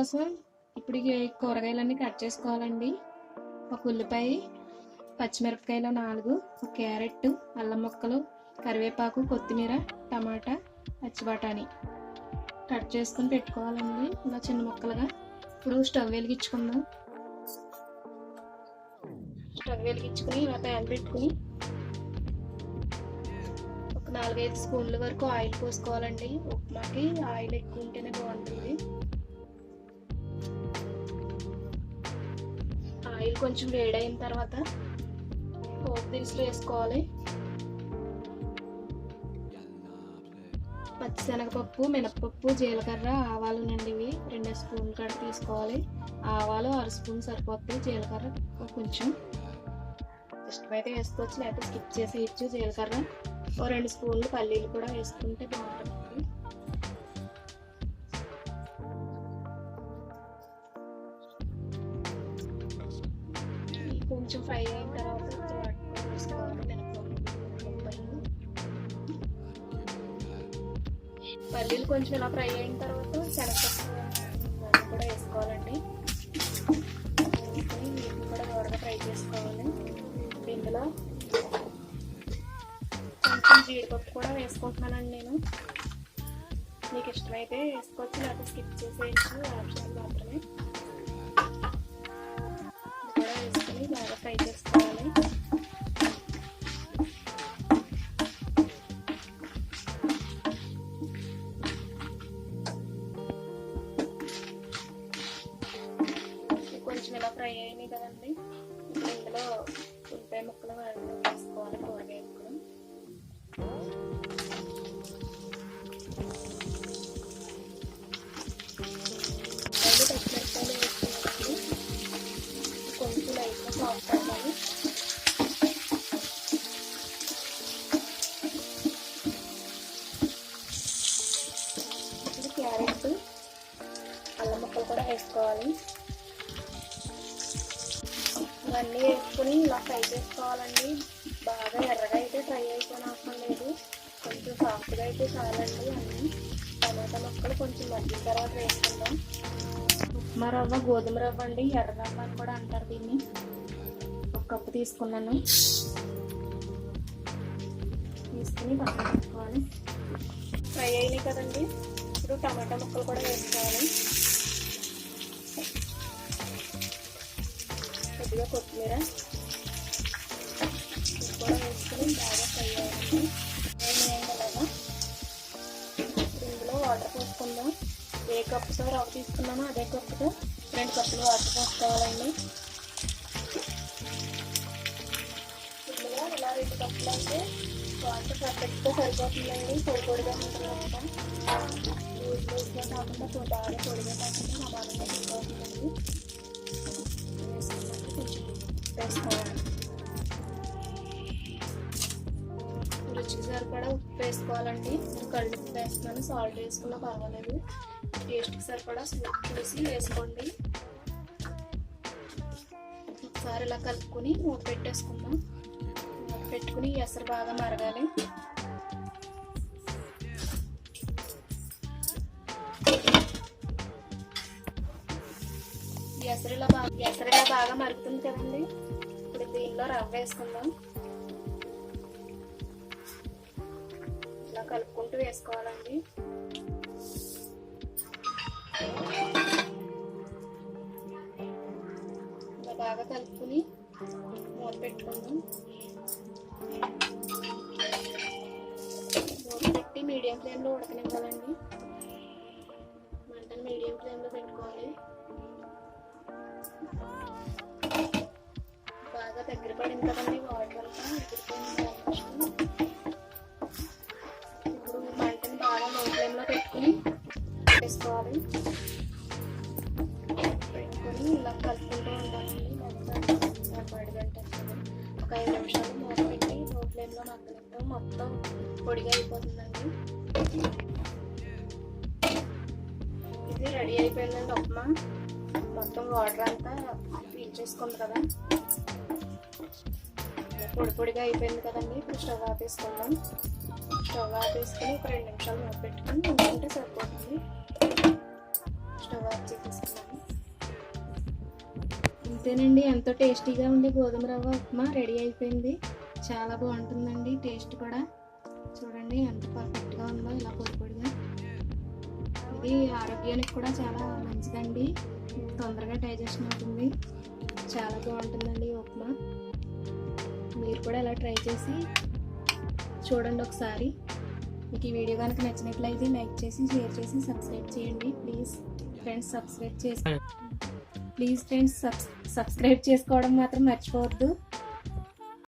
కోసం ఇప్పుడు ఈ కూరగాయలన్నీ కట్ చేసుకోవాలండి. ఒక ఉల్లిపాయ, పచ్చిమిరపకాయలు 4, ఒక క్యారెట్, అల్లం ముక్కలు, కరివేపాకు, కొత్తిమీర, టమాటా, పచ్చి బఠానీ కట్ చేసుకుని పెట్టుకోవాలండి ఇలా చిన్న ముక్కలుగా. ఇప్పుడు స్టవ్ వెలిగించుకుందాం. స్టవ్ వెలిగించుకుని ఇలా ప్యాన్ పెట్టుకుని ఒక 4-5 స్పూన్ల వరకు ఆయిల్ పోసుకోవాలండి. ఉప్మాకి ఆయిల్ ఎక్కువ ఉంటేనే బాగుంటుంది. ఆయిల్ కొంచెం వేడైన తర్వాత పోపు దినుసులు వేసుకోవాలి. పచ్చిశనగపప్పు, మినపప్పు, జీలకర్ర, ఆవాలు నండి. ఇవి 2 స్పూన్లు కాడ తీసుకోవాలి. ఆవాలు 1 స్పూన్ సరిపోతాయి. జీలకర్ర కొంచెం ఇష్టమైతే వేసుకోవచ్చు, లేకపోతే స్కిప్ చేసేయచ్చు. జీలకర్ర 2 స్పూన్లు పల్లీలు కూడా వేసుకుంటే బాగుంటుంది. కొంచెం ఫ్రై అయిన తర్వాత వేసుకోవాలి. పల్లీలు కొంచెం ఇలా ఫ్రై అయిన తర్వాత శనగపప్పు కూడా వేసుకోవాలండి. వీటిని కూడా దూరగా ఫ్రై చేసుకోవాలి. ఇందులో కొంచెం జీడిపప్పు కూడా వేసుకుంటున్నానండి నేను. మీకు ఇష్టమైతే వేసుకోవచ్చు, లేకపోతే స్కిప్ చేసేయచ్చు, ఆప్షనల్ మాత్రమే. కూడా వేసుకొని బాగా ఫ్రై చేసుకోవాలి. కొంచెం ఇలా ఫ్రై అయినాయి కదండి. ఇప్పుడు ఇందులో ఉల్లిపాయ ముక్కలు వేసుకోవాలి. కూరగాయ ముక్కలు పచ్చిమిరపకాయలు వేసుకోవాలండి. కొంచెం లైట్గా సాఫ్ట్ అవ్వాలి. ఇప్పుడు క్యారెట్, అల్లం ముక్కలు కూడా వేసుకోవాలి. ఇవన్నీ వేసుకుని ఇలా ఫ్రై చేసుకోవాలండి. బాగా ఎర్రగా అయితే ఫ్రై అయిపోయిన అవసరం లేదు, కొంచెం సాఫ్ట్గా అయితే చాలండి. అన్నీ టమాటా ముక్కలు కొంచెం మగ్గిన తర్వాత వేసుకుందాం. ఉప్మా రవ్వ, గోధుమ రవ్వ అండి, ఎర్ర రవ్వ అని కూడా అంటారు దీన్ని. 1 కప్పు తీసుకున్నాను. తీసుకుని పక్కన పెట్టుకోవాలి. ఫ్రై అయినాయి కదండి. ఇప్పుడు టమాటా ముక్కలు కూడా వేసుకోవాలి. కొద్దిగా కొత్తిమీర కూడా వేసుకుని బాగా ఫ్రై అవ్వాలి. అలాగా ఇందులో వాటర్ పోసుకుందాం. ఏ కప్పుతో రవ్వ తీసుకున్నామో అదే కప్పుతో 2 కప్పులు వాటర్ పోసుకోవాలండి. ఇందులో ఇలా 2 కప్పులు అయితే వాటర్ పర్ఫెక్ట్గా సరిపోతుందండి. పొడిగా ఉంటుంది. లూజ్గా కాకుండా బాగా పొడిగా కాకుండా సమానంగా సరిపోతుందండి. కొంచెం వేసుకోవాలి. రుచికి సరిపడా ఉప్పు వేసుకోవాలండి. నేను కళ్ళు ఉప్పు వేస్తున్నాను, సాల్ట్ వేసుకున్నా పర్వాలేదు. టేస్ట్కి సరిపడా చూసి వేసుకోండి. ఒకసారి ఇలా కలుపుకొని మూత పెట్టేసుకుందాం. మూత పెట్టుకుని ఎసరు బాగా మరగాలి. ఎసరిలా బాగా మరుగుతుంది కదండి. ఇప్పుడు దీనిలో రవ్వ వేసుకుందాం. ఇలా కలుపుకుంటూ వేసుకోవాలండి. ఇలా బాగా కలుపుకుని మూత పెట్టుకుందాం. మూత పెట్టి మీడియం ఫ్లేమ్లో ఉడకనివ్వాలండి. మంటను మీడియం ఫ్లేమ్లో పెట్టుకోవాలి. బాగా దగ్గర పడింది కదండి. వాటర్ అంతా ఎగిరిపోయింది. ఇప్పుడు మంటని బాగా లో ఫ్లేమ్లో పెట్టుకుని వేసుకోవాలి. పెట్టుకొని ఇలా కలుపుకుంటూ ఉండాలండి. మొత్తం 1 గంట ఒక 5 నిమిషాలు మూత పెట్టి లో ఫ్లేమ్లో మగ్గనిద్దాం. మొత్తం పొడిగా అయిపోతుందండి. ఇది రెడీ అయిపోయిందండి ఉప్మా. మొత్తం వాటర్ అంతా పీల్చేసుకుంది కదా. పొడిగా అయిపోయింది కదండి. ఇప్పుడు స్టవ్ ఆపేసుకుందాం. స్టవ్ ఆపేసుకుని ఒక 2 నిమిషాలు మూత పెట్టుకుని ఉంచుకుంటే సరిపోతుంది. స్టవ్ ఆఫ్ చేసేసుకున్నాను. అంతేనండి, ఎంతో టేస్టీగా ఉండే గోధుమ రవ్వ ఉప్మా రెడీ అయిపోయింది. చాలా బాగుంటుందండి, టేస్ట్ కూడా చూడండి ఎంత పర్ఫెక్ట్గా ఉందో, ఇలా పొడి పొడిగా. ఇది ఆరోగ్యానికి కూడా చాలా మంచిదండి, తొందరగా డైజెషన్ అవుతుంది. చాలా బాగుంటుందండి ఈ ఉప్మా. మీరు కూడా ఇలా ట్రై చేసి చూడండి ఒకసారి. మీకు ఈ వీడియో కనుక నచ్చినట్లయితే లైక్ చేసి, షేర్ చేసి, సబ్స్క్రైబ్ చేయండి. ప్లీజ్ ఫ్రెండ్స్ సబ్స్క్రైబ్ చేసుకోవడం మాత్రం మర్చిపోవద్దు.